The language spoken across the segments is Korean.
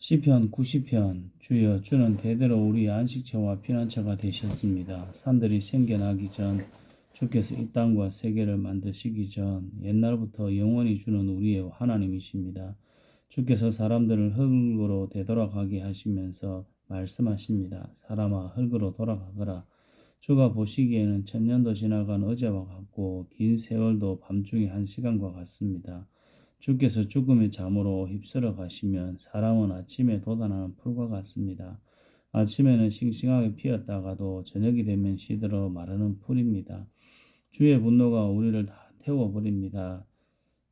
시편 90편. 주여, 주는 대대로 우리의 안식처와 피난처가 되셨습니다. 산들이 생겨나기 전, 주께서 이 땅과 세계를 만드시기 전 옛날부터 영원히 주는 우리의 하나님이십니다. 주께서 사람들을 흙으로 되돌아가게 하시면서 말씀하십니다. 사람아, 흙으로 돌아가거라. 주가 보시기에는 천년도 지나간 어제와 같고 긴 세월도 밤중의 한 시간과 같습니다. 주께서 죽음의 잠으로 휩쓸어 가시면 사람은 아침에 돋아나는 풀과 같습니다. 아침에는 싱싱하게 피었다가도 저녁이 되면 시들어 마르는 풀입니다. 주의 분노가 우리를 다 태워버립니다.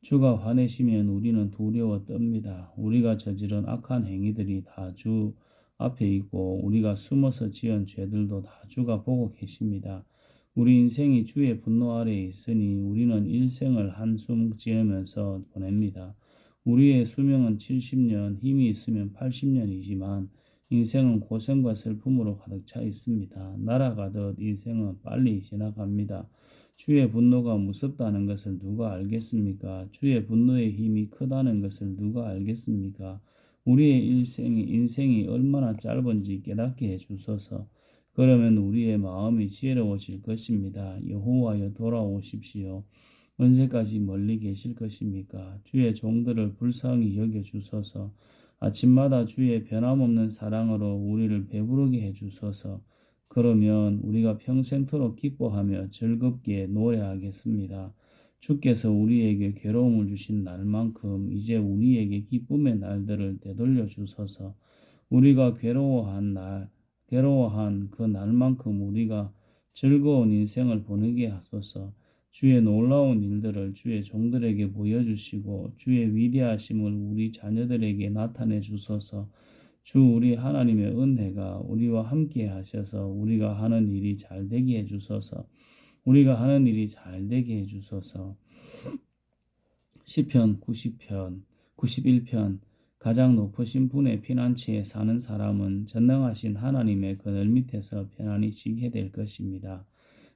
주가 화내시면 우리는 두려워 떱니다. 우리가 저지른 악한 행위들이 다 주 앞에 있고 우리가 숨어서 지은 죄들도 다 주가 보고 계십니다. 우리 인생이 주의 분노 아래에 있으니 우리는 일생을 한숨 지으면서 보냅니다. 우리의 수명은 70년, 힘이 있으면 80년이지만 인생은 고생과 슬픔으로 가득 차 있습니다. 날아가듯 인생은 빨리 지나갑니다. 주의 분노가 무섭다는 것을 누가 알겠습니까? 주의 분노의 힘이 크다는 것을 누가 알겠습니까? 우리의 인생이 얼마나 짧은지 깨닫게 해주소서. 그러면 우리의 마음이 지혜로워질 것입니다. 여호와여, 돌아오십시오. 언제까지 멀리 계실 것입니까? 주의 종들을 불쌍히 여겨주소서. 아침마다 주의 변함없는 사랑으로 우리를 배부르게 해주소서. 그러면 우리가 평생토록 기뻐하며 즐겁게 노래하겠습니다. 주께서 우리에게 괴로움을 주신 날만큼 이제 우리에게 기쁨의 날들을 되돌려 주소서. 우리가 괴로워한 그 날만큼 우리가 즐거운 인생을 보내게 하소서. 주의 놀라운 일들을 주의 종들에게 보여주시고 주의 위대하심을 우리 자녀들에게 나타내 주소서. 주 우리 하나님의 은혜가 우리와 함께 하셔서 우리가 하는 일이 잘 되게 해 주소서. 우리가 하는 일이 잘 되게 해 주소서. 시편 90편, 91편. 가장 높으신 분의 피난처에 사는 사람은 전능하신 하나님의 그늘 밑에서 편안히 쉬게 될 것입니다.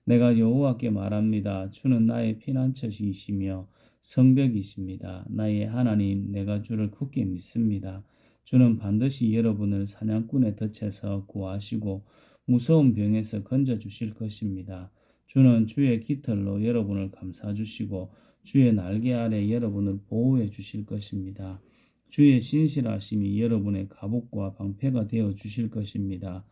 내가 여호와께 말합니다. 주는 나의 피난처이시며 성벽이십니다. 나의 하나님, 내가 주를 굳게 믿습니다. 주는 반드시 여러분을 사냥꾼의 덫에서 구하시고 무서운 병에서 건져주실 것입니다. 주는 주의 깃털로 여러분을 감싸주시고 주의 날개 아래 여러분을 보호해 주실 것입니다. 주의 신실하심이 여러분의 갑옷과 방패가 되어 주실 것입니다.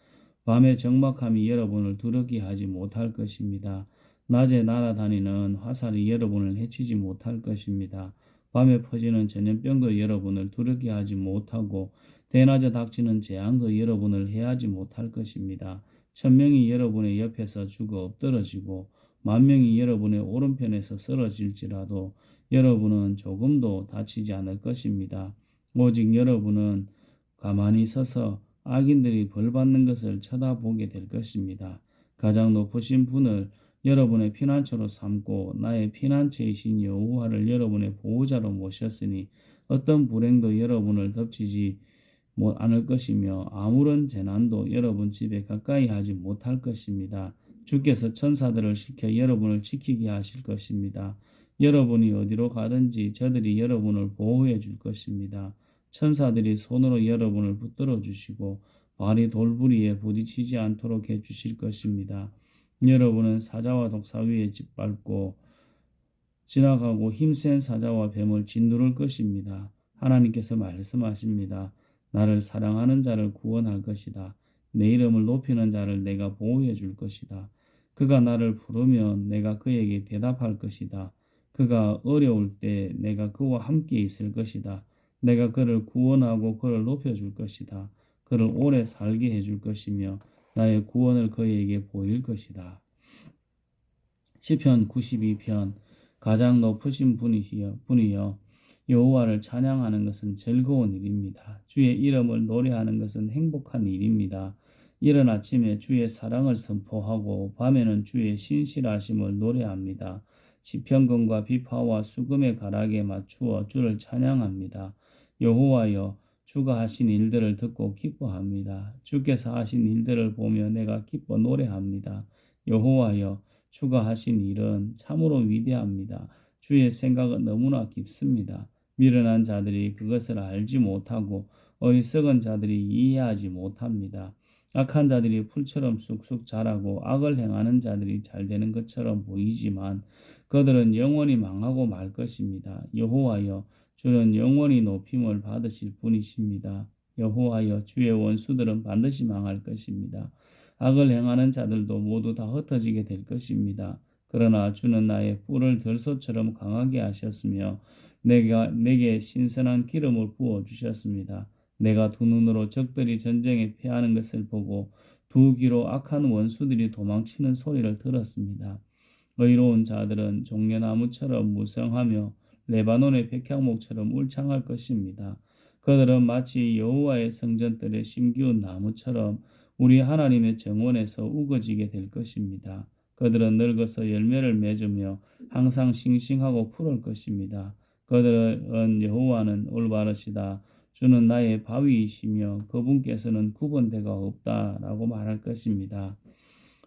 밤의 적막함이 여러분을 두렵게 하지 못할 것입니다. 낮에 날아다니는 화살이 여러분을 해치지 못할 것입니다. 밤에 퍼지는 전염병도 여러분을 두렵게 하지 못하고 대낮에 닥치는 재앙도 여러분을 해하지 못할 것입니다. 1000명이 여러분의 옆에서 죽어 엎드러지고 10,000명이 여러분의 오른편에서 쓰러질지라도 여러분은 조금도 다치지 않을 것입니다. 오직 여러분은 가만히 서서 악인들이 벌받는 것을 쳐다보게 될 것입니다. 가장 높으신 분을 여러분의 피난처로 삼고 나의 피난처이신 여호와를 여러분의 보호자로 모셨으니 어떤 불행도 여러분을 덮치지 않을 것이며 아무런 재난도 여러분 집에 가까이 하지 못할 것입니다. 주께서 천사들을 시켜 여러분을 지키게 하실 것입니다. 여러분이 어디로 가든지 저들이 여러분을 보호해 줄 것입니다. 천사들이 손으로 여러분을 붙들어 주시고 발이 돌부리에 부딪히지 않도록 해 주실 것입니다. 여러분은 사자와 독사 위에 짓밟고 지나가고 힘센 사자와 뱀을 짓누를 것입니다. 하나님께서 말씀하십니다. 나를 사랑하는 자를 구원할 것이다. 내 이름을 높이는 자를 내가 보호해 줄 것이다. 그가 나를 부르면 내가 그에게 대답할 것이다. 그가 어려울 때 내가 그와 함께 있을 것이다. 내가 그를 구원하고 그를 높여줄 것이다. 그를 오래 살게 해줄 것이며 나의 구원을 그에게 보일 것이다. 시편 92편. 가장 높으신 분이여 여호와를 찬양하는 것은 즐거운 일입니다. 주의 이름을 노래하는 것은 행복한 일입니다. 이른 아침에 주의 사랑을 선포하고 밤에는 주의 신실하심을 노래합니다. 시편금과 비파와 수금의 가락에 맞추어 주를 찬양합니다. 여호와여, 주가 하신 일들을 듣고 기뻐합니다. 주께서 하신 일들을 보며 내가 기뻐 노래합니다. 여호와여, 주가 하신 일은 참으로 위대합니다. 주의 생각은 너무나 깊습니다. 미련한 자들이 그것을 알지 못하고 어리석은 자들이 이해하지 못합니다. 악한 자들이 풀처럼 쑥쑥 자라고 악을 행하는 자들이 잘 되는 것처럼 보이지만 그들은 영원히 망하고 말 것입니다. 여호와여, 주는 영원히 높임을 받으실 분이십니다. 여호와여, 주의 원수들은 반드시 망할 것입니다. 악을 행하는 자들도 모두 다 흩어지게 될 것입니다. 그러나 주는 나의 뿔을 들소처럼 강하게 하셨으며 내게 신선한 기름을 부어 주셨습니다. 내가 두 눈으로 적들이 전쟁에 패하는 것을 보고 두 귀로 악한 원수들이 도망치는 소리를 들었습니다. 의로운 자들은 종려나무처럼 무성하며 레바논의 백향목처럼 울창할 것입니다. 그들은 마치 여호와의 성전들에 심기운 나무처럼 우리 하나님의 정원에서 우거지게 될 것입니다. 그들은 늙어서 열매를 맺으며 항상 싱싱하고 푸를 것입니다. 그들은 여호와는 올바르시다. 주는 나의 바위이시며 그분께서는 구분대가 없다라고 말할 것입니다.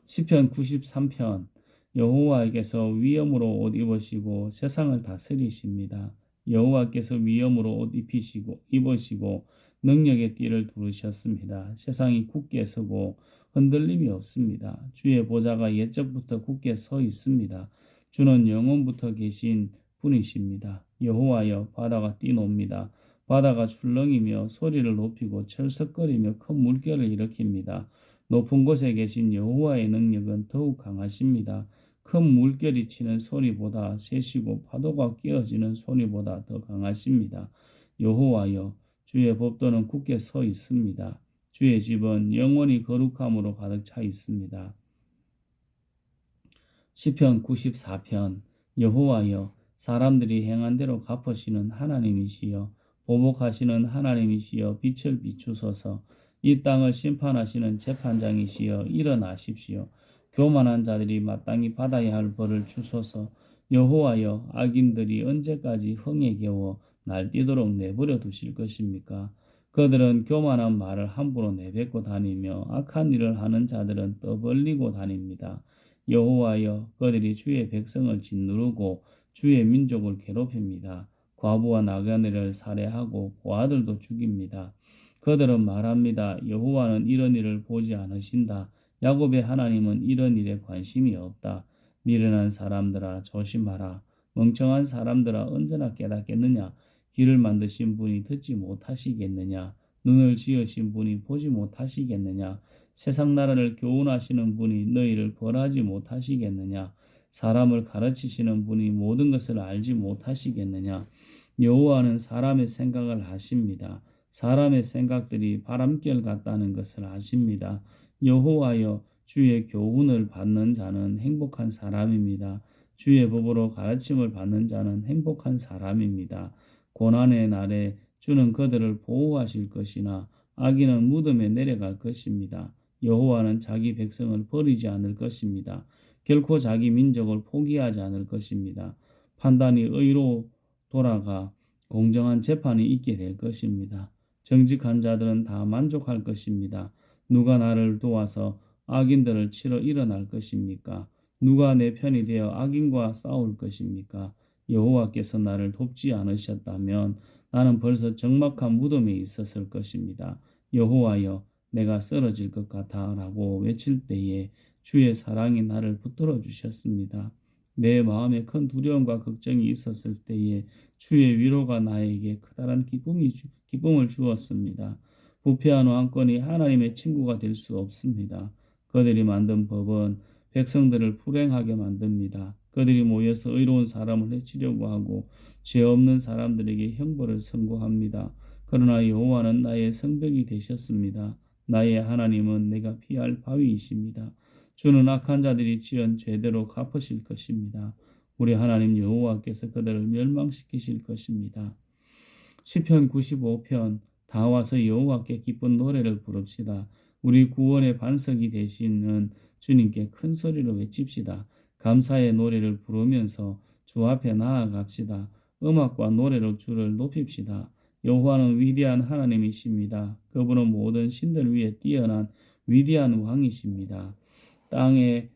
시편 93편 여호와께서 위엄으로 옷 입으시고 세상을 다스리십니다. 여호와께서 위엄으로 옷 입으시고 능력의 띠를 두르셨습니다. 세상이 굳게 서고 흔들림이 없습니다. 주의 보좌가 옛적부터 굳게 서 있습니다. 주는 영원부터 계신 분이십니다. 여호와여, 바다가 뛰놉니다. 바다가 출렁이며 소리를 높이고 철썩거리며 큰 물결을 일으킵니다. 높은 곳에 계신 여호와의 능력은 더욱 강하십니다. 큰 물결이 치는 소리보다 세시고 파도가 깨어지는 소리보다 더 강하십니다. 여호와여, 주의 법도는 굳게 서 있습니다. 주의 집은 영원히 거룩함으로 가득 차 있습니다. 시편 94편 여호와여, 사람들이 행한 대로 갚으시는 하나님이시여 보복하시는 하나님이시여 빛을 비추소서. 이 땅을 심판하시는 재판장이시여 일어나십시오. 교만한 자들이 마땅히 받아야 할 벌을 주소서. 여호와여, 악인들이 언제까지 흥에 겨워 날뛰도록 내버려 두실 것입니까? 그들은 교만한 말을 함부로 내뱉고 다니며 악한 일을 하는 자들은 떠벌리고 다닙니다. 여호와여, 그들이 주의 백성을 짓누르고 주의 민족을 괴롭힙니다. 과부와 나그네를 살해하고 고아들도 죽입니다. 그들은 말합니다. 여호와는 이런 일을 보지 않으신다. 야곱의 하나님은 이런 일에 관심이 없다. 미련한 사람들아 조심하라. 멍청한 사람들아 언제나 깨닫겠느냐. 귀를 만드신 분이 듣지 못하시겠느냐. 눈을 지으신 분이 보지 못하시겠느냐. 세상 나라를 교훈하시는 분이 너희를 벌하지 못하시겠느냐. 사람을 가르치시는 분이 모든 것을 알지 못하시겠느냐. 여호와는 사람의 생각을 아십니다. 사람의 생각들이 바람결 같다는 것을 아십니다. 여호와여, 주의 교훈을 받는 자는 행복한 사람입니다. 주의 법으로 가르침을 받는 자는 행복한 사람입니다. 고난의 날에 주는 그들을 보호하실 것이나 악인은 무덤에 내려갈 것입니다. 여호와는 자기 백성을 버리지 않을 것입니다. 결코 자기 민족을 포기하지 않을 것입니다. 판단이 의로 돌아가 공정한 재판이 있게 될 것입니다. 정직한 자들은 다 만족할 것입니다. 누가 나를 도와서 악인들을 치러 일어날 것입니까? 누가 내 편이 되어 악인과 싸울 것입니까? 여호와께서 나를 돕지 않으셨다면 나는 벌써 적막한 무덤에 있었을 것입니다. 여호와여, 내가 쓰러질 것 같아 라고 외칠 때에 주의 사랑이 나를 붙들어 주셨습니다. 내 마음에 큰 두려움과 걱정이 있었을 때에 주의 위로가 나에게 커다란 기쁨을 주었습니다. 부패한 왕권이 하나님의 친구가 될 수 없습니다. 그들이 만든 법은 백성들을 불행하게 만듭니다. 그들이 모여서 의로운 사람을 해치려고 하고 죄 없는 사람들에게 형벌을 선고합니다. 그러나 여호와는 나의 성벽이 되셨습니다. 나의 하나님은 내가 피할 바위이십니다. 주는 악한 자들이 지은 죄대로 갚으실 것입니다. 우리 하나님 여호와께서 그들을 멸망시키실 것입니다. 시편 95편 다 와서 여호와께 기쁜 노래를 부릅시다. 우리 구원의 반석이 되시는 주님께 큰 소리로 외칩시다. 감사의 노래를 부르면서 주 앞에 나아갑시다. 음악과 노래로 주를 높입시다. 여호와는 위대한 하나님이십니다. 그분은 모든 신들 위에 뛰어난 위대한 왕이십니다. 땅의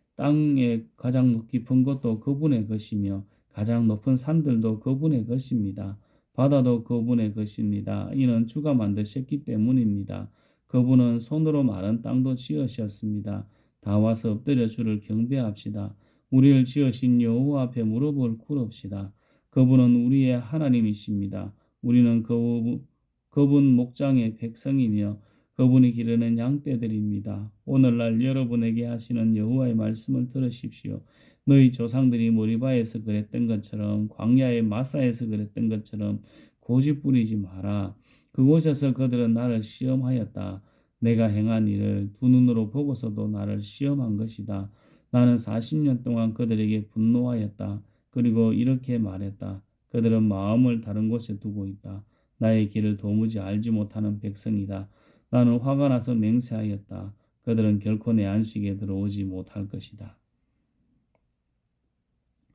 가장 깊은 곳도 그분의 것이며 가장 높은 산들도 그분의 것입니다. 바다도 그분의 것입니다. 이는 주가 만드셨기 때문입니다. 그분은 손으로 마른 땅도 지으셨습니다. 다 와서 엎드려 주를 경배합시다. 우리를 지으신 여호와 앞에 무릎을 꿇읍시다. 그분은 우리의 하나님이십니다. 우리는 그분 목장의 백성이며 그분이 기르는 양떼들입니다. 오늘날 여러분에게 하시는 여호와의 말씀을 들으십시오. 너희 조상들이 모리바에서 그랬던 것처럼 광야의 마사에서 그랬던 것처럼 고집 부리지 마라. 그곳에서 그들은 나를 시험하였다. 내가 행한 일을 두 눈으로 보고서도 나를 시험한 것이다. 나는 40년 동안 그들에게 분노하였다. 그리고 이렇게 말했다. 그들은 마음을 다른 곳에 두고 있다. 나의 길을 도무지 알지 못하는 백성이다. 나는 화가 나서 맹세하였다. 그들은 결코 내 안식에 들어오지 못할 것이다.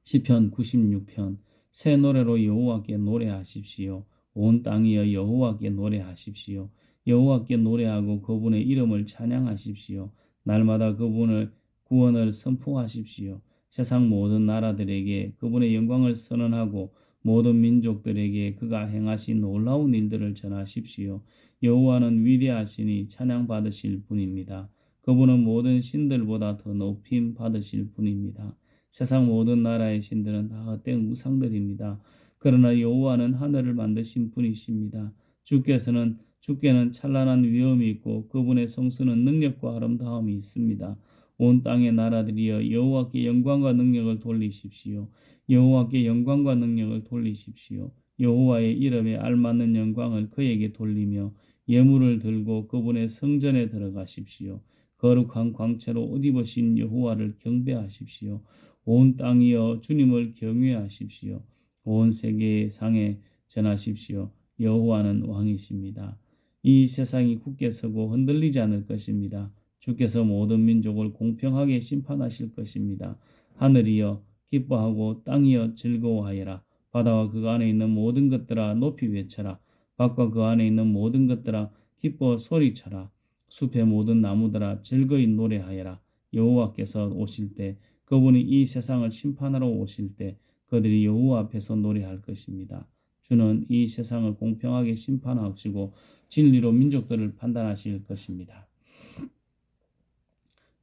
시편 96편. 새 노래로 여호와께 노래하십시오. 온 땅이여 여호와께 노래하십시오. 여호와께 노래하고 그분의 이름을 찬양하십시오. 날마다 그분의 구원을 선포하십시오. 세상 모든 나라들에게 그분의 영광을 선언하고 모든 민족들에게 그가 행하신 놀라운 일들을 전하십시오. 여호와는 위대하시니 찬양받으실 분입니다. 그분은 모든 신들보다 더 높임 받으실 분입니다. 세상 모든 나라의 신들은 다 헛된 우상들입니다. 그러나 여호와는 하늘을 만드신 분이십니다. 주께는 찬란한 위엄이 있고 그분의 성수는 능력과 아름다움이 있습니다. 온 땅의 나라들이여 여호와께 영광과 능력을 돌리십시오. 여호와께 영광과 능력을 돌리십시오. 여호와의 이름에 알맞는 영광을 그에게 돌리며 예물을 들고 그분의 성전에 들어가십시오. 거룩한 광채로 옷 입으신 여호와를 경배하십시오. 온 땅이여 주님을 경외하십시오. 온 세계의 상에 전하십시오. 여호와는 왕이십니다. 이 세상이 굳게 서고 흔들리지 않을 것입니다. 주께서 모든 민족을 공평하게 심판하실 것입니다. 하늘이여 기뻐하고 땅이여 즐거워하여라. 바다와 그 안에 있는 모든 것들아 높이 외쳐라. 밭과 그 안에 있는 모든 것들아 기뻐 소리쳐라. 숲의 모든 나무들아 즐거이 노래하여라. 여호와께서 오실 때 그분이 이 세상을 심판하러 오실 때 그들이 여호와 앞에서 노래할 것입니다. 주는 이 세상을 공평하게 심판하시고 진리로 민족들을 판단하실 것입니다.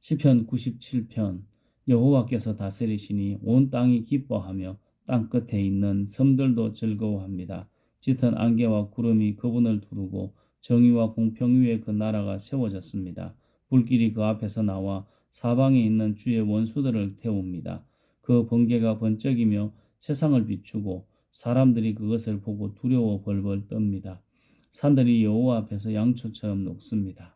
시편 97편. 여호와께서 다스리시니 온 땅이 기뻐하며 땅 끝에 있는 섬들도 즐거워합니다. 짙은 안개와 구름이 그분을 두르고 정의와 공평 위에 그 나라가 세워졌습니다. 불길이 그 앞에서 나와 사방에 있는 주의 원수들을 태웁니다. 그 번개가 번쩍이며 세상을 비추고 사람들이 그것을 보고 두려워 벌벌 떱니다. 산들이 여호와 앞에서 양초처럼 녹습니다.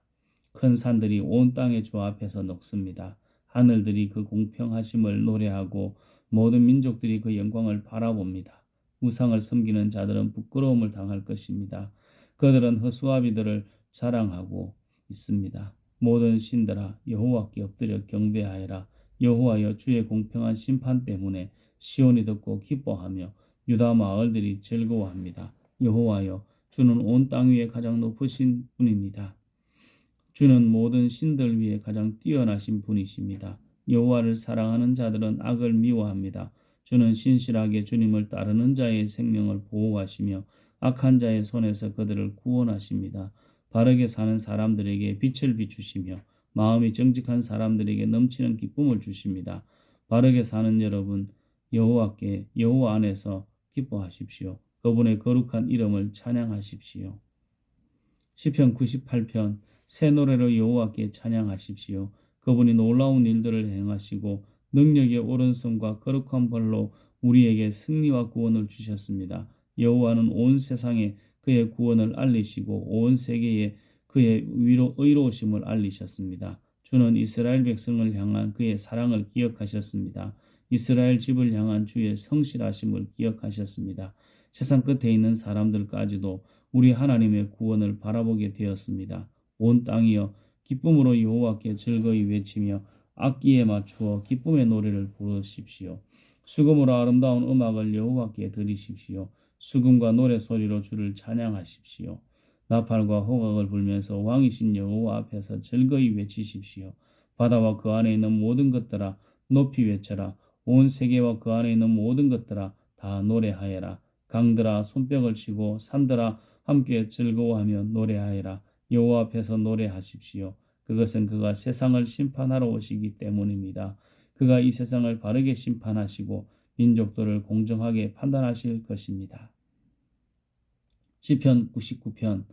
큰 산들이 온 땅의 주 앞에서 녹습니다. 하늘들이 그 공평하심을 노래하고 모든 민족들이 그 영광을 바라봅니다. 우상을 섬기는 자들은 부끄러움을 당할 것입니다. 그들은 허수아비들을 자랑하고 있습니다. 모든 신들아 여호와께 엎드려 경배하여라. 여호와여 주의 공평한 심판 때문에 시온이 듣고 기뻐하며 유다 마을들이 즐거워합니다. 여호와여 주는 온 땅 위에 가장 높으신 분입니다. 주는 모든 신들 위에 가장 뛰어나신 분이십니다. 여호와를 사랑하는 자들은 악을 미워합니다. 주는 신실하게 주님을 따르는 자의 생명을 보호하시며 악한 자의 손에서 그들을 구원하십니다. 바르게 사는 사람들에게 빛을 비추시며 마음이 정직한 사람들에게 넘치는 기쁨을 주십니다. 바르게 사는 여러분, 여호와 안에서 기뻐하십시오. 그분의 거룩한 이름을 찬양하십시오. 시편 98편. 새 노래로 여호와께 찬양하십시오. 그분이 놀라운 일들을 행하시고 능력의 오른손과 거룩한 벌로 우리에게 승리와 구원을 주셨습니다. 여호와는 온 세상에 그의 구원을 알리시고 온 세계에 그의 의로우심을 알리셨습니다. 주는 이스라엘 백성을 향한 그의 사랑을 기억하셨습니다. 이스라엘 집을 향한 주의 성실하심을 기억하셨습니다. 세상 끝에 있는 사람들까지도 우리 하나님의 구원을 바라보게 되었습니다. 온 땅이여 기쁨으로 여호와께 즐거이 외치며 악기에 맞추어 기쁨의 노래를 부르십시오. 수금으로 아름다운 음악을 여호와께 드리십시오. 수금과 노래 소리로 주를 찬양하십시오. 나팔과 호각을 불면서 왕이신 여호와 앞에서 즐거이 외치십시오. 바다와 그 안에 있는 모든 것들아 높이 외쳐라. 온 세계와 그 안에 있는 모든 것들아 다 노래하여라. 강들아 손뼉을 치고 산들아 함께 즐거워하며 노래하여라. 여호와 앞에서 노래하십시오. 그것은 그가 세상을 심판하러 오시기 때문입니다. 그가 이 세상을 바르게 심판하시고 민족들을 공정하게 판단하실 것입니다. 시편 99편.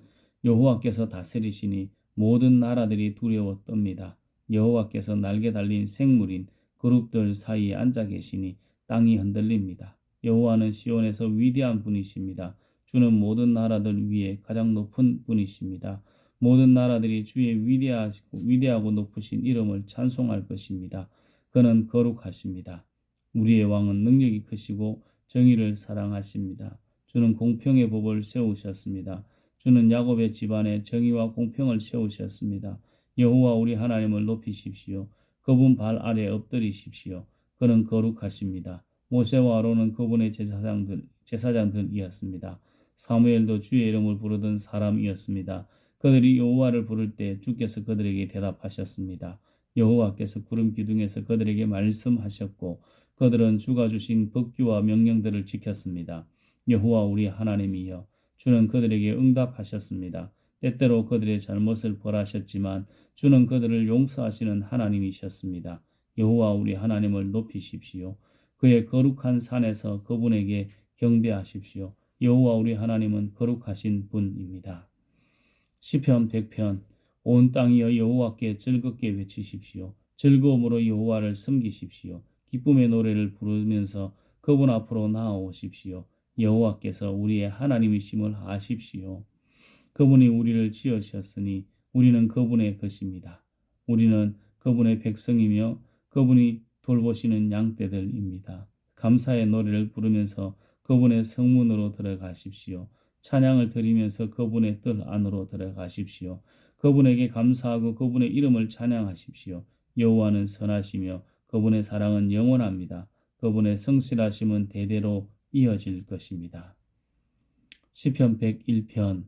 여호와께서 다스리시니 모든 나라들이 두려워 떱니다. 여호와께서 날개 달린 생물인 그룹들 사이에 앉아 계시니 땅이 흔들립니다. 여호와는 시온에서 위대한 분이십니다. 주는 모든 나라들 위에 가장 높은 분이십니다. 모든 나라들이 주의 위대하고 높으신 이름을 찬송할 것입니다. 그는 거룩하십니다. 우리의 왕은 능력이 크시고 정의를 사랑하십니다. 주는 공평의 법을 세우셨습니다. 주는 야곱의 집안에 정의와 공평을 세우셨습니다. 여호와 우리 하나님을 높이십시오. 그분 발 아래 엎드리십시오. 그는 거룩하십니다. 모세와 아론은 그분의 제사장들이었습니다. 사무엘도 주의 이름을 부르던 사람이었습니다. 그들이 여호와를 부를 때 주께서 그들에게 대답하셨습니다. 여호와께서 구름 기둥에서 그들에게 말씀하셨고 그들은 주가 주신 법규와 명령들을 지켰습니다. 여호와 우리 하나님이여, 주는 그들에게 응답하셨습니다. 때때로 그들의 잘못을 벌하셨지만 주는 그들을 용서하시는 하나님이셨습니다. 여호와 우리 하나님을 높이십시오. 그의 거룩한 산에서 그분에게 경배하십시오. 여호와 우리 하나님은 거룩하신 분입니다. 시편 100편. 온 땅이여 여호와께 즐겁게 외치십시오. 즐거움으로 여호와를 섬기십시오. 기쁨의 노래를 부르면서 그분 앞으로 나아오십시오. 여호와께서 우리의 하나님이심을 아십시오. 그분이 우리를 지으셨으니 우리는 그분의 것입니다. 우리는 그분의 백성이며 그분이 돌보시는 양떼들입니다. 감사의 노래를 부르면서 그분의 성문으로 들어가십시오. 찬양을 드리면서 그분의 뜰 안으로 들어가십시오. 그분에게 감사하고 그분의 이름을 찬양하십시오. 여호와는 선하시며 그분의 사랑은 영원합니다. 그분의 성실하심은 대대로 이어질 것입니다. 시편 101편.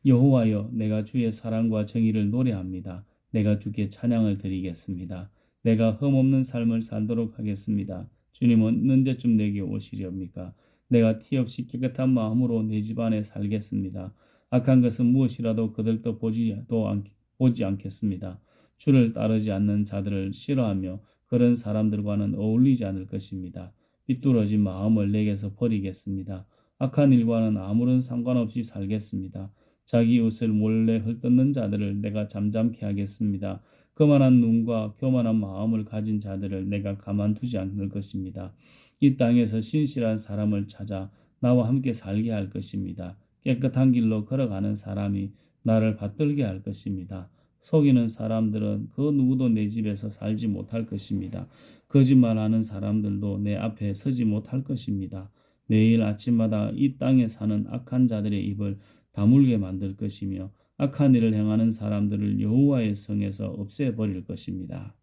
여호와여, 내가 주의 사랑과 정의를 노래합니다. 내가 주께 찬양을 드리겠습니다. 내가 흠없는 삶을 살도록 하겠습니다. 주님은 언제쯤 내게 오시렵니까? 내가 티 없이 깨끗한 마음으로 내 집안에 살겠습니다. 악한 것은 무엇이라도 그들도 보지 않겠습니다. 주를 따르지 않는 자들을 싫어하며 그런 사람들과는 어울리지 않을 것입니다. 삐뚤어진 마음을 내게서 버리겠습니다. 악한 일과는 아무런 상관없이 살겠습니다. 자기 옷을 몰래 헐뜯는 자들을 내가 잠잠케 하겠습니다. 거만한 눈과 교만한 마음을 가진 자들을 내가 가만두지 않을 것입니다. 이 땅에서 신실한 사람을 찾아 나와 함께 살게 할 것입니다. 깨끗한 길로 걸어가는 사람이 나를 받들게 할 것입니다. 속이는 사람들은 그 누구도 내 집에서 살지 못할 것입니다. 거짓말하는 사람들도 내 앞에 서지 못할 것입니다. 매일 아침마다 이 땅에 사는 악한 자들의 입을 다물게 만들 것이며 악한 일을 행하는 사람들을 여호와의 성에서 없애버릴 것입니다.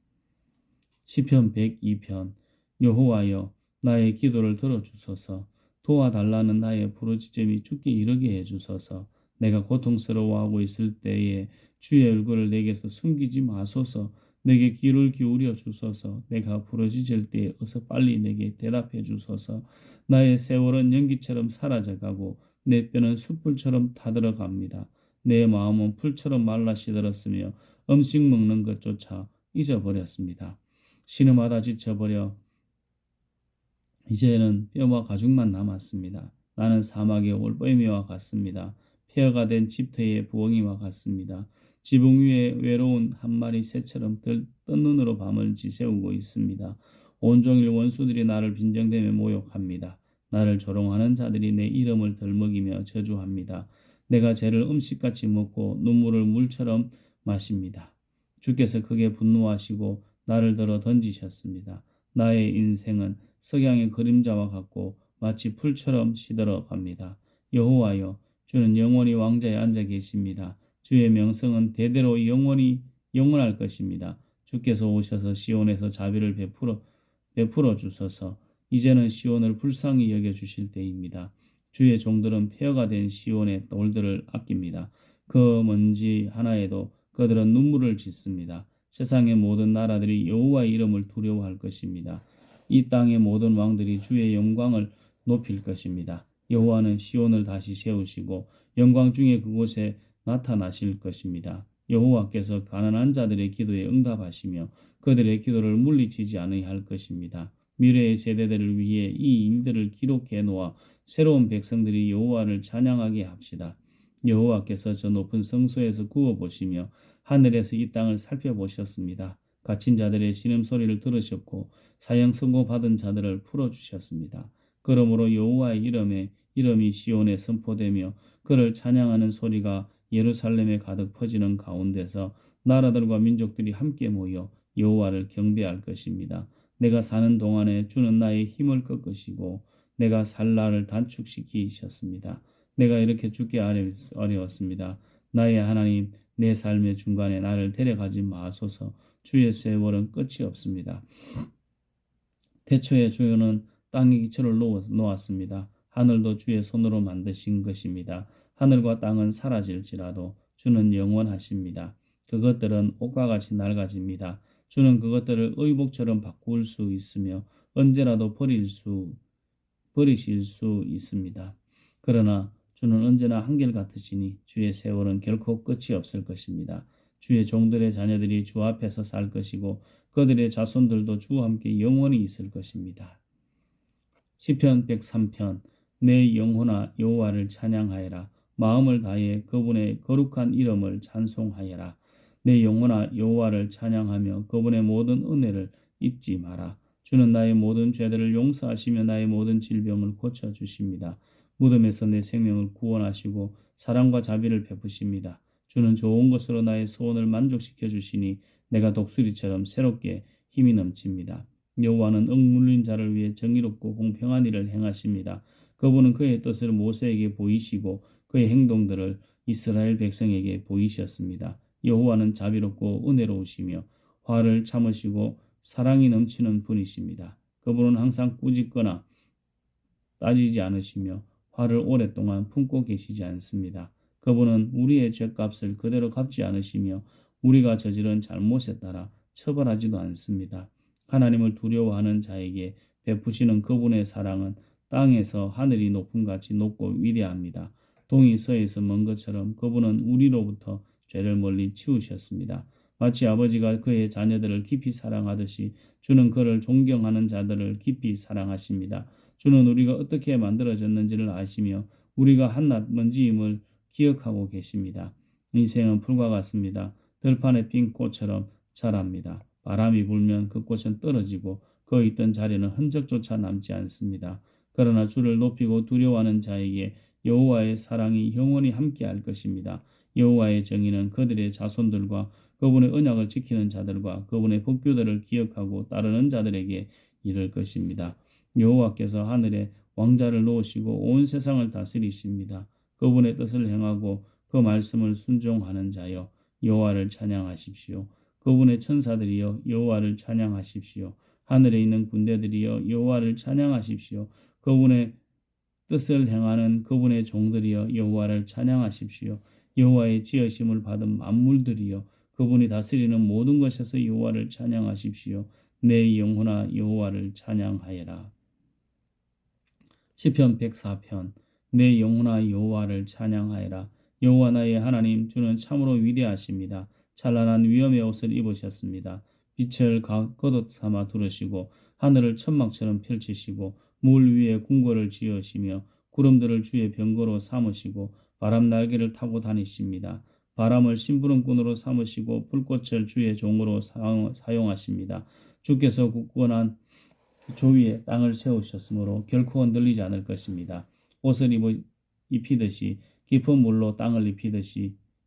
시편 102편. 여호와여, 나의 기도를 들어주소서. 도와달라는 나의 부르짖음이 주께 이르게 해주소서. 내가 고통스러워하고 있을 때에 주의 얼굴을 내게서 숨기지 마소서. 내게 귀를 기울여 주소서. 내가 부르짖을 때에 어서 빨리 내게 대답해 주소서. 나의 세월은 연기처럼 사라져가고 내 뼈는 숯불처럼 타들어갑니다. 내 마음은 풀처럼 말라 시들었으며 음식 먹는 것조차 잊어버렸습니다. 신음하다 지쳐버려 이제는 뼈와 가죽만 남았습니다. 나는 사막의 올빼미와 같습니다. 폐허가 된 집터의 부엉이와 같습니다. 지붕 위에 외로운 한 마리 새처럼 뜬 눈으로 밤을 지새우고 있습니다. 온종일 원수들이 나를 빈정대며 모욕합니다. 나를 조롱하는 자들이 내 이름을 덜먹이며 저주합니다. 내가 죄를 음식같이 먹고 눈물을 물처럼 마십니다. 주께서 크게 분노하시고 나를 들어 던지셨습니다. 나의 인생은 석양의 그림자와 같고 마치 풀처럼 시들어 갑니다. 여호와여, 주는 영원히 왕자에 앉아 계십니다. 주의 명성은 대대로 영원할 것입니다. 주께서 오셔서 시온에서 자비를 베풀어 주소서. 이제는 시온을 불쌍히 여겨 주실 때입니다. 주의 종들은 폐허가 된 시온의 돌들을 아낍니다. 그 먼지 하나에도 그들은 눈물을 짓습니다. 세상의 모든 나라들이 여호와의 이름을 두려워할 것입니다. 이 땅의 모든 왕들이 주의 영광을 높일 것입니다. 여호와는 시온을 다시 세우시고 영광 중에 그곳에 나타나실 것입니다. 여호와께서 가난한 자들의 기도에 응답하시며 그들의 기도를 물리치지 않으려 할 것입니다. 미래의 세대들을 위해 이 일들을 기록해 놓아 새로운 백성들이 여호와를 찬양하게 합시다. 여호와께서 저 높은 성소에서 구워 보시며 하늘에서 이 땅을 살펴보셨습니다. 갇힌 자들의 신음소리를 들으셨고 사형 선고받은 자들을 풀어주셨습니다. 그러므로 여호와의 이름이 시온에 선포되며 그를 찬양하는 소리가 예루살렘에 가득 퍼지는 가운데서 나라들과 민족들이 함께 모여 여호와를 경배할 것입니다. 내가 사는 동안에 주는 나의 힘을 꺾으시고 내가 살 날을 단축시키셨습니다. 내가 이렇게 죽기 어려웠습니다. 나의 하나님, 내 삶의 중간에 나를 데려가지 마소서. 주의 세월은 끝이 없습니다. 태초에 주는 땅에 기초를 놓았습니다. 하늘도 주의 손으로 만드신 것입니다. 하늘과 땅은 사라질지라도 주는 영원하십니다. 그것들은 옷과 같이 낡아집니다. 주는 그것들을 의복처럼 바꿀 수 있으며 언제라도 버리실 수 있습니다. 그러나 주는 언제나 한결같으시니 주의 세월은 결코 끝이 없을 것입니다. 주의 종들의 자녀들이 주 앞에서 살 것이고 그들의 자손들도 주와 함께 영원히 있을 것입니다. 시편 103편 내 영혼아 여호와를 찬양하여라. 마음을 다해 그분의 거룩한 이름을 찬송하여라. 내 영혼아 여호와를 찬양하며 그분의 모든 은혜를 잊지 마라. 주는 나의 모든 죄들을 용서하시며 나의 모든 질병을 고쳐주십니다. 무덤에서 내 생명을 구원하시고 사랑과 자비를 베푸십니다. 주는 좋은 것으로 나의 소원을 만족시켜 주시니 내가 독수리처럼 새롭게 힘이 넘칩니다. 여호와는 억눌린 자를 위해 정의롭고 공평한 일을 행하십니다. 그분은 그의 뜻을 모세에게 보이시고 그의 행동들을 이스라엘 백성에게 보이셨습니다. 여호와는 자비롭고 은혜로우시며 화를 참으시고 사랑이 넘치는 분이십니다. 그분은 항상 꾸짖거나 따지지 않으시며 화를 오랫동안 품고 계시지 않습니다. 그분은 우리의 죄값을 그대로 갚지 않으시며 우리가 저지른 잘못에 따라 처벌하지도 않습니다. 하나님을 두려워하는 자에게 베푸시는 그분의 사랑은 땅에서 하늘이 높음 같이 높고 위대합니다. 동이 서에서 먼 것처럼 그분은 우리로부터 죄를 멀리 치우셨습니다. 마치 아버지가 그의 자녀들을 깊이 사랑하듯이 주는 그를 존경하는 자들을 깊이 사랑하십니다. 주는 우리가 어떻게 만들어졌는지를 아시며 우리가 한낱 먼지임을 기억하고 계십니다. 인생은 풀과 같습니다. 들판에 핀 꽃처럼 자랍니다. 바람이 불면 그 꽃은 떨어지고 그 있던 자리는 흔적조차 남지 않습니다. 그러나 주를 높이고 두려워하는 자에게 여호와의 사랑이 영원히 함께할 것입니다. 여호와의 정의는 그들의 자손들과 그분의 언약을 지키는 자들과 그분의 법규들을 기억하고 따르는 자들에게 이를 것입니다. 여호와께서 하늘에 왕자를 놓으시고 온 세상을 다스리십니다. 그분의 뜻을 행하고 그 말씀을 순종하는 자여 여호와를 찬양하십시오. 그분의 천사들이여 여호와를 찬양하십시오. 하늘에 있는 군대들이여 여호와를 찬양하십시오. 그분의 뜻을 행하는 그분의 종들이여 여호와를 찬양하십시오. 여호와의 지으심을 받은 만물들이여 그분이 다스리는 모든 것에서 여호와를 찬양하십시오. 내 영혼아 여호와를 찬양하여라. 시편 104편 내 영혼아 여호와를 찬양하여라. 여호와 나의 하나님 주는 참으로 위대하십니다. 찬란한 위엄의 옷을 입으셨습니다. 빛을 겉옷 삼아 두르시고 하늘을 천막처럼 펼치시고 물 위에 궁궐을 지으시며 구름들을 주의 병거로 삼으시고 바람 날개를 타고 다니십니다. 바람을 심부름꾼으로 삼으시고 불꽃을 주의 종으로 사용하십니다. 주께서 굳건한 조위에 땅을 세우셨으므로 결코 흔들리지 않을 것입니다. 옷을 입히듯이 깊은 물로 땅을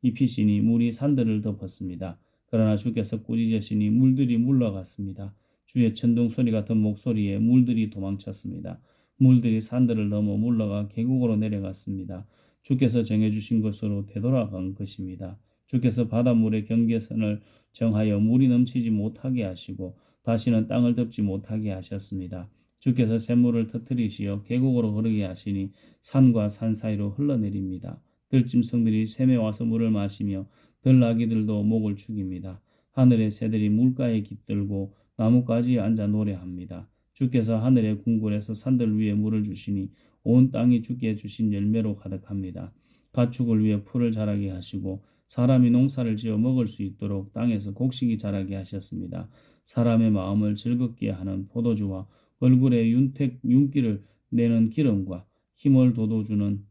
입히시니 물이 산들을 덮었습니다. 그러나 주께서 꾸짖으시니 물들이 물러갔습니다. 주의 천둥 소리 같은 목소리에 물들이 도망쳤습니다. 물들이 산들을 넘어 물러가 계곡으로 내려갔습니다. 주께서 정해주신 것으로 되돌아간 것입니다. 주께서 바닷물의 경계선을 정하여 물이 넘치지 못하게 하시고 다시는 땅을 덮지 못하게 하셨습니다. 주께서 샘물을 터뜨리시어 계곡으로 흐르게 하시니 산과 산 사이로 흘러내립니다. 들짐승들이 샘에 와서 물을 마시며 들나귀들도 목을 축입니다. 하늘의 새들이 물가에 깃들고 나뭇가지에 앉아 노래합니다. 주께서 하늘의 궁궐에서 산들 위에 물을 주시니 온 땅이 주께 주신 열매로 가득합니다. 가축을 위해 풀을 자라게 하시고 사람이 농사를 지어 먹을 수 있도록 땅에서 곡식이 자라게 하셨습니다. 사람의 마음을 즐겁게 하는 포도주와 얼굴에 윤기를 내는 기름과 힘을 돋워주는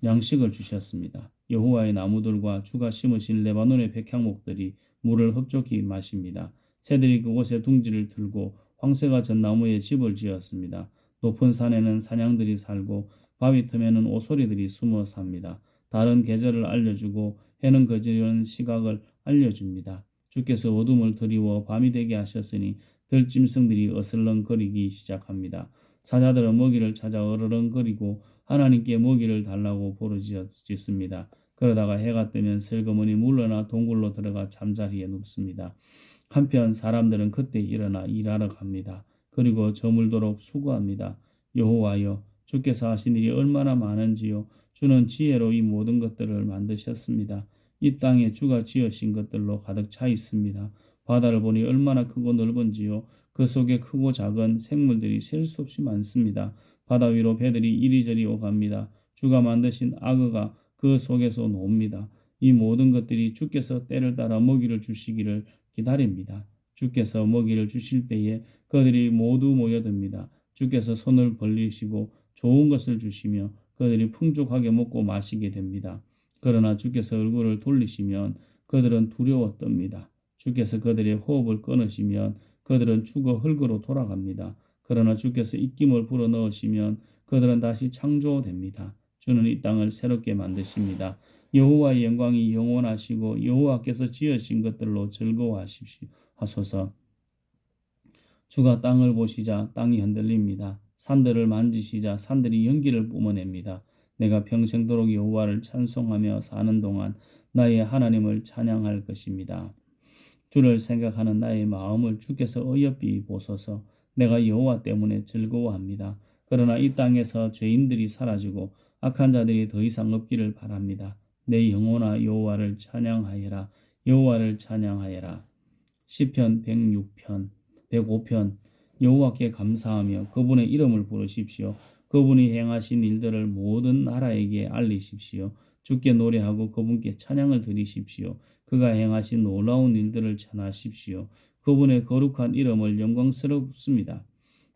양식을 주셨습니다. 여호와의 나무들과 주가 심으신 레바논의 백향목들이 물을 흡족히 마십니다. 새들이 그곳에 둥지를 틀고 황새가 전 나무에 집을 지었습니다. 높은 산에는 사냥들이 살고 바위 틈에는 오소리들이 숨어 삽니다. 다른 계절을 알려주고 해는 거지는 시각을 알려줍니다. 주께서 어둠을 드리워 밤이 되게 하셨으니 들짐승들이 어슬렁거리기 시작합니다. 사자들은 먹이를 찾아 어르렁거리고 하나님께 먹이를 달라고 부르짖습니다. 그러다가 해가 뜨면 슬그머니 물러나 동굴로 들어가 잠자리에 눕습니다. 한편 사람들은 그때 일어나 일하러 갑니다. 그리고 저물도록 수고합니다. 여호와여, 주께서 하신 일이 얼마나 많은지요. 주는 지혜로 이 모든 것들을 만드셨습니다. 이 땅에 주가 지으신 것들로 가득 차 있습니다. 바다를 보니 얼마나 크고 넓은지요. 그 속에 크고 작은 생물들이 셀 수 없이 많습니다. 바다 위로 배들이 이리저리 오갑니다. 주가 만드신 악어가 그 속에서 놉니다. 이 모든 것들이 주께서 때를 따라 먹이를 주시기를 기다립니다. 주께서 먹이를 주실 때에 그들이 모두 모여듭니다. 주께서 손을 벌리시고 좋은 것을 주시며 그들이 풍족하게 먹고 마시게 됩니다. 그러나 주께서 얼굴을 돌리시면 그들은 두려워 떱니다. 주께서 그들의 호흡을 끊으시면 그들은 죽어 흙으로 돌아갑니다. 그러나 주께서 입김을 불어넣으시면 그들은 다시 창조됩니다. 주는 이 땅을 새롭게 만드십니다. 여호와의 영광이 영원하시고 여호와께서 지으신 것들로 즐거워하십시오. 하소서. 주가 땅을 보시자 땅이 흔들립니다. 산들을 만지시자 산들이 연기를 뿜어냅니다. 내가 평생도록 여호와를 찬송하며 사는 동안 나의 하나님을 찬양할 것입니다. 주를 생각하는 나의 마음을 주께서 어여삐 보소서. 내가 여호와 때문에 즐거워합니다. 그러나 이 땅에서 죄인들이 사라지고 악한 자들이 더 이상 없기를 바랍니다. 내 영혼아 여호와를 찬양하여라. 여호와를 찬양하여라. 시편 106편 105편 여호와께 감사하며 그분의 이름을 부르십시오. 그분이 행하신 일들을 모든 나라에게 알리십시오. 주께 노래하고 그분께 찬양을 드리십시오. 그가 행하신 놀라운 일들을 전하십시오. 그분의 거룩한 이름을 영광스럽습니다.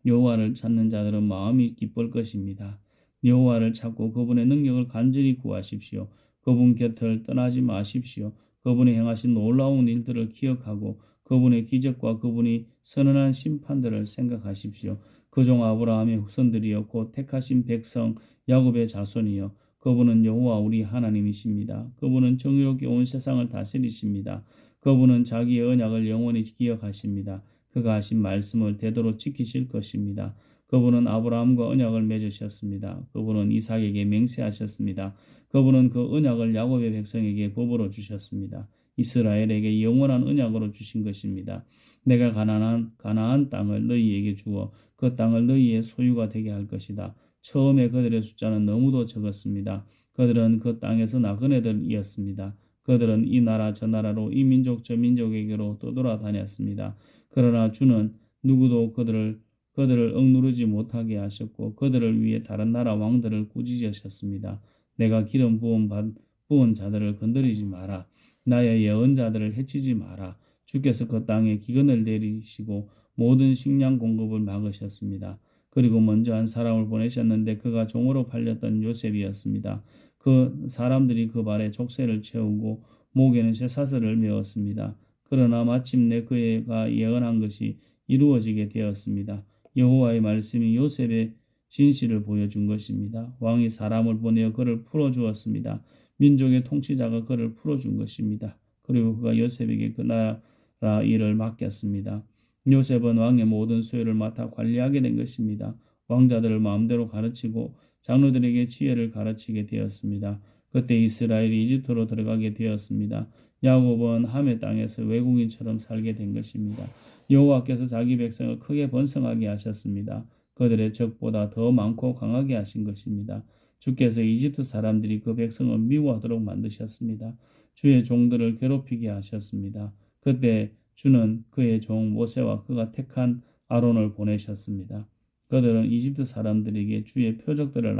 여호와를 찾는 자들은 마음이 기쁠 것입니다. 여호와를 찾고 그분의 능력을 간절히 구하십시오. 그분 곁을 떠나지 마십시오. 그분이 행하신 놀라운 일들을 기억하고 그분의 기적과 그분이 선언한 심판들을 생각하십시오. 그종 아브라함의 후손들이여 곧 택하신 백성 야곱의 자손이여 그분은 여호와 우리 하나님이십니다. 그분은 정의롭게 온 세상을 다스리십니다. 그분은 자기의 언약을 영원히 기억하십니다. 그가 하신 말씀을 대대로 지키실 것입니다. 그분은 아브라함과 언약을 맺으셨습니다. 그분은 이삭에게 맹세하셨습니다. 그분은 그 언약을 야곱의 백성에게 법으로 주셨습니다. 이스라엘에게 영원한 언약으로 주신 것입니다. 내가 가나안 땅을 너희에게 주어 그 땅을 너희의 소유가 되게 할 것이다. 처음에 그들의 숫자는 너무도 적었습니다. 그들은 그 땅에서 나그네들이었습니다. 그들은 이 나라 저 나라로 이 민족 저 민족에게로 떠돌아다녔습니다. 그러나 주는 누구도 그들을 억누르지 못하게 하셨고 그들을 위해 다른 나라 왕들을 꾸짖으셨습니다. 내가 기름 부은 자들을 건드리지 마라. 나의 예언자들을 해치지 마라. 주께서 그 땅에 기근을 내리시고 모든 식량 공급을 막으셨습니다. 그리고 먼저 한 사람을 보내셨는데 그가 종으로 팔렸던 요셉이었습니다. 그 사람들이 그 발에 족쇄를 채우고 목에는 쇠사슬을 메었습니다. 그러나 마침내 그가 예언한 것이 이루어지게 되었습니다. 여호와의 말씀이 요셉의 진실을 보여준 것입니다. 왕이 사람을 보내어 그를 풀어주었습니다. 민족의 통치자가 그를 풀어준 것입니다. 그리고 그가 요셉에게 그 나라 일을 맡겼습니다. 요셉은 왕의 모든 소유를 맡아 관리하게 된 것입니다. 왕자들을 마음대로 가르치고 장로들에게 지혜를 가르치게 되었습니다. 그때 이스라엘이 이집트로 들어가게 되었습니다. 야곱은 함의 땅에서 외국인처럼 살게 된 것입니다. 여호와께서 자기 백성을 크게 번성하게 하셨습니다. 그들의 적보다 더 많고 강하게 하신 것입니다. 주께서 이집트 사람들이 그 백성을 미워하도록 만드셨습니다. 주의 종들을 괴롭히게 하셨습니다. 그때 주는 그의 종 모세와 그가 택한 아론을 보내셨습니다. 그들은 이집트 사람들에게 주의 표적들을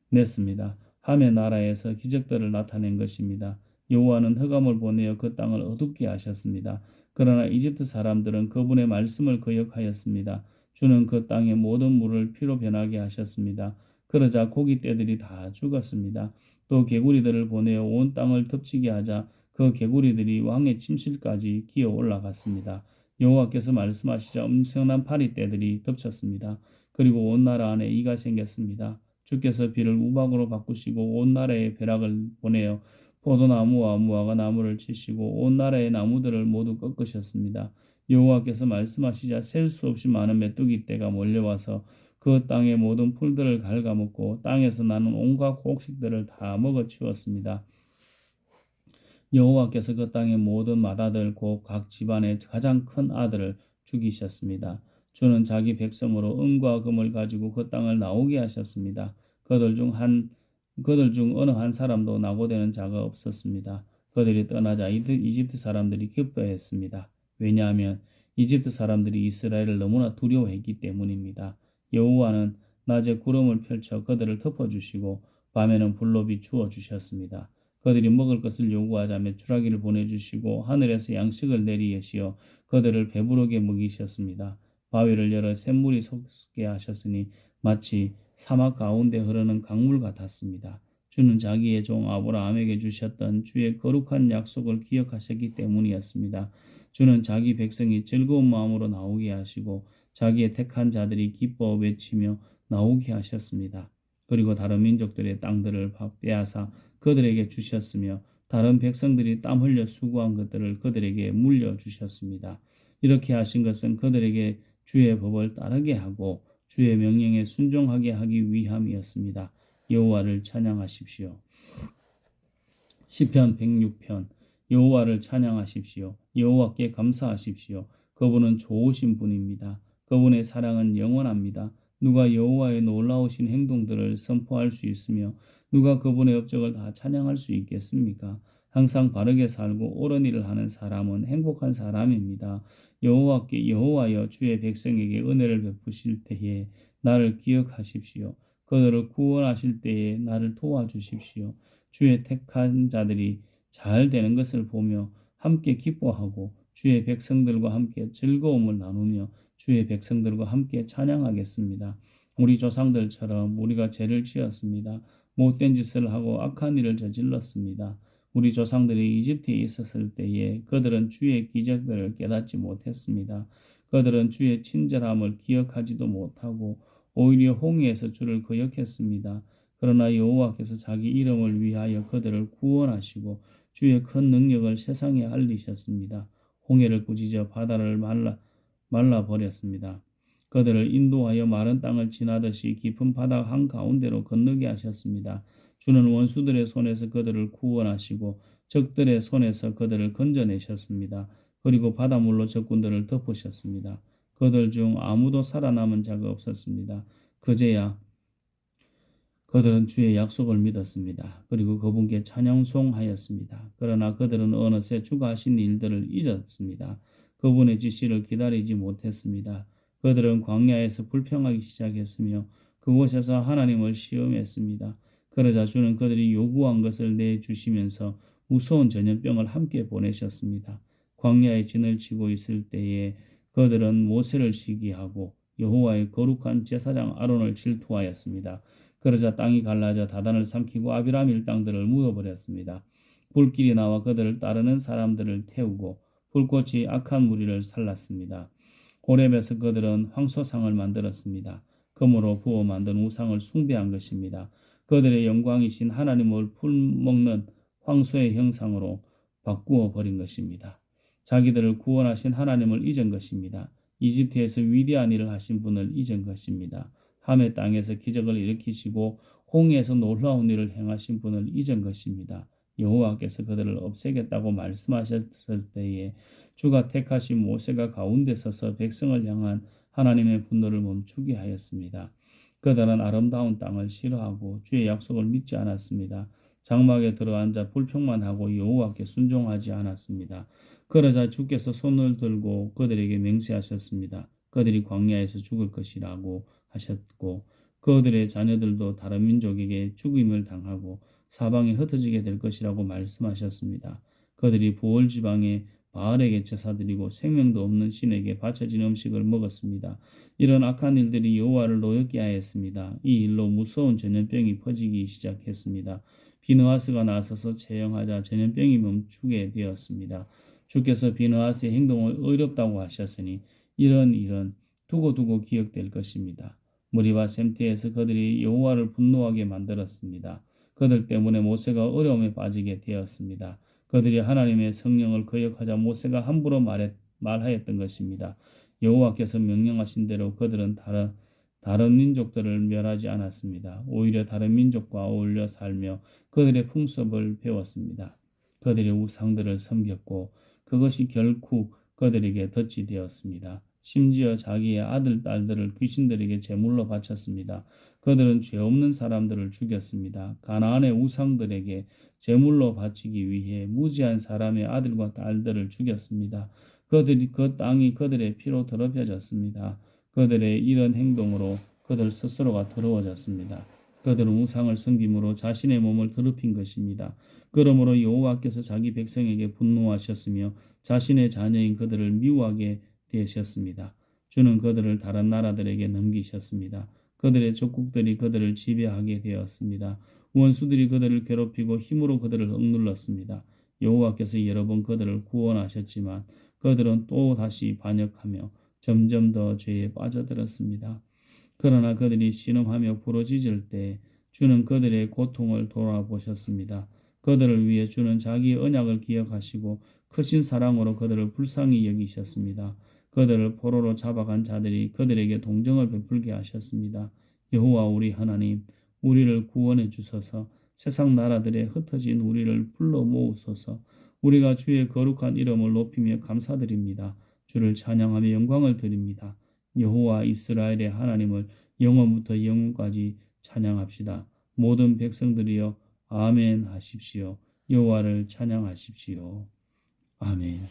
냈습니다. 함의 나라에서 기적들을 나타낸 것입니다. 여호와는 흑암을 보내어 그 땅을 어둡게 하셨습니다. 그러나 이집트 사람들은 그분의 말씀을 거역하였습니다. 주는 그 땅의 모든 물을 피로 변하게 하셨습니다. 그러자 고깃떼들이 다 죽었습니다. 또 개구리들을 보내어 온 땅을 덮치게 하자 그 개구리들이 왕의 침실까지 기어 올라갔습니다. 여호와께서 말씀하시자 엄청난 파리떼들이 덮쳤습니다. 그리고 온 나라 안에 이가 생겼습니다. 주께서 비를 우박으로 바꾸시고 온 나라에 벼락을 보내어 포도나무와 무화과 나무를 치시고 온 나라의 나무들을 모두 꺾으셨습니다. 여호와께서 말씀하시자 셀 수 없이 많은 메뚜기 떼가 몰려와서 그 땅의 모든 풀들을 갉아먹고 땅에서 나는 온갖 곡식들을 다 먹어치웠습니다. 여호와께서 그 땅의 모든 맏아들 곧 각 집안의 가장 큰 아들을 죽이셨습니다. 주는 자기 백성으로 은과 금을 가지고 그 땅을 나오게 하셨습니다. 그들 중 어느 한 사람도 나고되는 자가 없었습니다. 그들이 떠나자 이집트 사람들이 기뻐했습니다. 왜냐하면 이집트 사람들이 이스라엘을 너무나 두려워했기 때문입니다. 여호와는 낮에 구름을 펼쳐 그들을 덮어주시고 밤에는 불로 비추어 주셨습니다. 그들이 먹을 것을 요구하자 메추라기를 보내주시고 하늘에서 양식을 내리시어 그들을 배부르게 먹이셨습니다. 바위를 열어 샘물이 솟게 하셨으니 마치 사막 가운데 흐르는 강물 같았습니다. 주는 자기의 종 아브라함에게 주셨던 주의 거룩한 약속을 기억하셨기 때문이었습니다. 주는 자기 백성이 즐거운 마음으로 나오게 하시고 자기의 택한 자들이 기뻐 외치며 나오게 하셨습니다. 그리고 다른 민족들의 땅들을 빼앗아 그들에게 주셨으며 다른 백성들이 땀 흘려 수고한 것들을 그들에게 물려주셨습니다. 이렇게 하신 것은 그들에게 주의 법을 따르게 하고 주의 명령에 순종하게 하기 위함이었습니다. 여호와를 찬양하십시오. 시편 106편 여호와를 찬양하십시오. 여호와께 감사하십시오. 그분은 좋으신 분입니다. 그분의 사랑은 영원합니다. 누가 여호와의 놀라우신 행동들을 선포할 수 있으며 누가 그분의 업적을 다 찬양할 수 있겠습니까? 항상 바르게 살고 옳은 일을 하는 사람은 행복한 사람입니다. 여호와여 주의 백성에게 은혜를 베푸실 때에 나를 기억하십시오. 그들을 구원하실 때에 나를 도와주십시오. 주의 택한 자들이 잘 되는 것을 보며 함께 기뻐하고 주의 백성들과 함께 즐거움을 나누며 주의 백성들과 함께 찬양하겠습니다. 우리 조상들처럼 우리가 죄를 지었습니다. 못된 짓을 하고 악한 일을 저질렀습니다. 우리 조상들이 이집트에 있었을 때에 그들은 주의 기적들을 깨닫지 못했습니다. 그들은 주의 친절함을 기억하지도 못하고 오히려 홍해에서 주를 거역했습니다. 그러나 여호와께서 자기 이름을 위하여 그들을 구원하시고 주의 큰 능력을 세상에 알리셨습니다. 홍해를 꾸짖어 바다를 말라버렸습니다. 그들을 인도하여 마른 땅을 지나듯이 깊은 바다 한가운데로 건너게 하셨습니다. 주는 원수들의 손에서 그들을 구원하시고 적들의 손에서 그들을 건져내셨습니다. 그리고 바닷물로 적군들을 덮으셨습니다. 그들 중 아무도 살아남은 자가 없었습니다. 그제야 그들은 주의 약속을 믿었습니다. 그리고 그분께 찬양송하였습니다. 그러나 그들은 어느새 주가 하신 일들을 잊었습니다. 그분의 지시를 기다리지 못했습니다. 그들은 광야에서 불평하기 시작했으며 그곳에서 하나님을 시험했습니다. 그러자 주는 그들이 요구한 것을 내주시면서 무서운 전염병을 함께 보내셨습니다. 광야에 진을 치고 있을 때에 그들은 모세를 시기하고 여호와의 거룩한 제사장 아론을 질투하였습니다. 그러자 땅이 갈라져 다단을 삼키고 아비람 일당들을 묻어버렸습니다. 불길이 나와 그들을 따르는 사람들을 태우고 불꽃이 악한 무리를 살랐습니다. 호렙에서 그들은 황소상을 만들었습니다. 금으로 부어 만든 우상을 숭배한 것입니다. 그들의 영광이신 하나님을 풀먹는 황소의 형상으로 바꾸어 버린 것입니다. 자기들을 구원하신 하나님을 잊은 것입니다. 이집트에서 위대한 일을 하신 분을 잊은 것입니다. 함의 땅에서 기적을 일으키시고 홍해에서 놀라운 일을 행하신 분을 잊은 것입니다. 여호와께서 그들을 없애겠다고 말씀하셨을 때에 주가 택하신 모세가 가운데 서서 백성을 향한 하나님의 분노를 멈추게 하였습니다. 그들은 아름다운 땅을 싫어하고 주의 약속을 믿지 않았습니다. 장막에 들어앉아 불평만 하고 여호와께 순종하지 않았습니다. 그러자 주께서 손을 들고 그들에게 맹세하셨습니다. 그들이 광야에서 죽을 것이라고 하셨고 그들의 자녀들도 다른 민족에게 죽임을 당하고 사방에 흩어지게 될 것이라고 말씀하셨습니다. 그들이 부올 지방의 바알에게 제사드리고 생명도 없는 신에게 바쳐진 음식을 먹었습니다. 이런 악한 일들이 여호와를 노엽게 하였습니다. 이 일로 무서운 전염병이 퍼지기 시작했습니다. 비느하스가 나서서 처형하자 전염병이 멈추게 되었습니다. 주께서 비느하스의 행동을 의롭다고 하셨으니 이런 일은 두고두고 기억될 것입니다. 무리와 셈트에서 그들이 여호와를 분노하게 만들었습니다. 그들 때문에 모세가 어려움에 빠지게 되었습니다. 그들이 하나님의 성령을 거역하자 모세가 함부로 말하였던 것입니다. 여호와께서 명령하신 대로 그들은 다른 민족들을 멸하지 않았습니다. 오히려 다른 민족과 어울려 살며 그들의 풍습을 배웠습니다. 그들의 우상들을 섬겼고 그것이 결국 그들에게 덫이 되었습니다. 심지어 자기의 아들, 딸들을 귀신들에게 제물로 바쳤습니다. 그들은 죄 없는 사람들을 죽였습니다. 가나안의 우상들에게 제물로 바치기 위해 무지한 사람의 아들과 딸들을 죽였습니다. 그 땅이 그들의 피로 더럽혀졌습니다. 그들의 이런 행동으로 그들 스스로가 더러워졌습니다. 그들은 우상을 섬김으로 자신의 몸을 더럽힌 것입니다. 그러므로 여호와께서 자기 백성에게 분노하셨으며 자신의 자녀인 그들을 미워하게 되셨습니다. 주는 그들을 다른 나라들에게 넘기셨습니다. 그들의 족국들이 그들을 지배하게 되었습니다. 원수들이 그들을 괴롭히고 힘으로 그들을 억눌렀습니다. 여호와께서 여러 번 그들을 구원하셨지만 그들은 또 다시 반역하며 점점 더 죄에 빠져들었습니다. 그러나 그들이 신음하며 부르짖을 때 주는 그들의 고통을 돌아보셨습니다. 그들을 위해 주는 자기의 언약을 기억하시고 크신 사랑으로 그들을 불쌍히 여기셨습니다. 그들을 포로로 잡아간 자들이 그들에게 동정을 베풀게 하셨습니다. 여호와 우리 하나님, 우리를 구원해 주소서. 세상 나라들에 흩어진 우리를 불러 모으소서. 우리가 주의 거룩한 이름을 높이며 감사드립니다. 주를 찬양하며 영광을 드립니다. 여호와 이스라엘의 하나님을 영원부터 영원까지 찬양합시다. 모든 백성들이여 아멘 하십시오. 여호와를 찬양하십시오. 아멘.